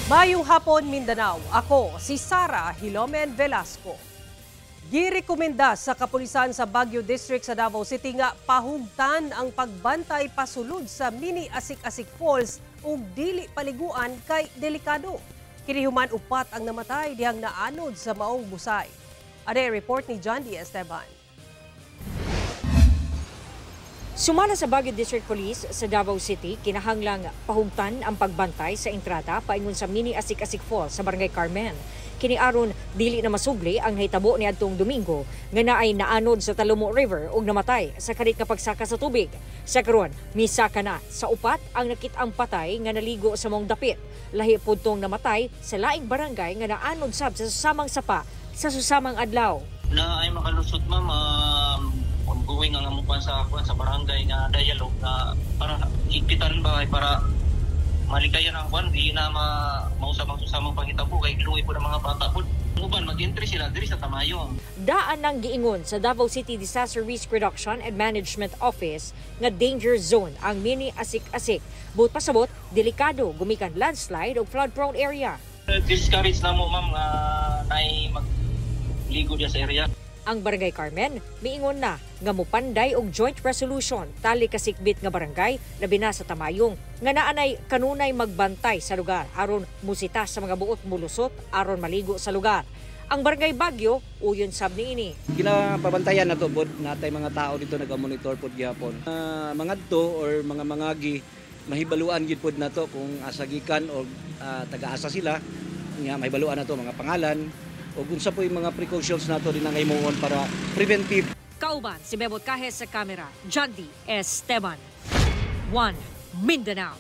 Mayong hapon, Mindanao. Ako, si Sara Hilomen Velasco. Girekomenda sa kapulisan sa Baguio District sa Davao City nga pahugtan ang pagbantay pasulod sa mini Asik-Asik Falls ug dili paliguan kay delikado. Kinihuman upat ang namatay dihang naanod sa maong busay. Ada report ni John D. Esteban. Sumala sa Baguio District Police sa Davao City, kinahanglang pahugtan ang pagbantay sa entrada paingon sa mini Asik-Asik Falls sa Barangay Carmen. Kiniaron dili na masugli ang nahitabo niadtong Domingo nga naay naanod sa Talumo River ug namatay sa karit nga pagsaka sa tubig. Sa karon, misaka na sa upat ang nakit-ang patay nga naligo sa mong dapit. Lahi pudtong namatay sa laing barangay nga naanod sab sa susamang sapa sa susamang adlaw. Na ay makalusot ma'am, ongoing ang amukan sa barangay nga dialogue na para higpitan ba ay para malikayan ang kwan, di na mausapang susamang pangitabo kay giluwi po ng mga bata po. Uban, mag-entry sila diri sa Tamayong. Daan nang giingon sa Davao City Disaster Risk Reduction and Management Office nga danger zone ang mini Asik-Asik. Buot pasabot, delikado gumikan landslide o flood-prone area. Discourage na mo ma'am nga nay magligo diya sa area. Ang Barangay Carmen, miingon na nga mopanday og joint resolution tali kasikbit nga barangay labi na sa Tamayong nga naanay kanunay magbantay sa lugar aron musita sa mga buot mulusot aron maligo sa lugar. Ang Barangay Baguio uyon sab niini. Ginapabantayan na to bod natay mga tao dito naga-monitor pod gyapon. Mga to or mga mangagi mahibaluan gid pod nato kung asa gikan o taga-asa sila. Nga mahibaluan na to mga pangalan o unsa po yung mga precautions nato din ang imuon para preventive. Kauban si Bebot Kahes sa kamera, John D. Esteban. 1 Mindanao.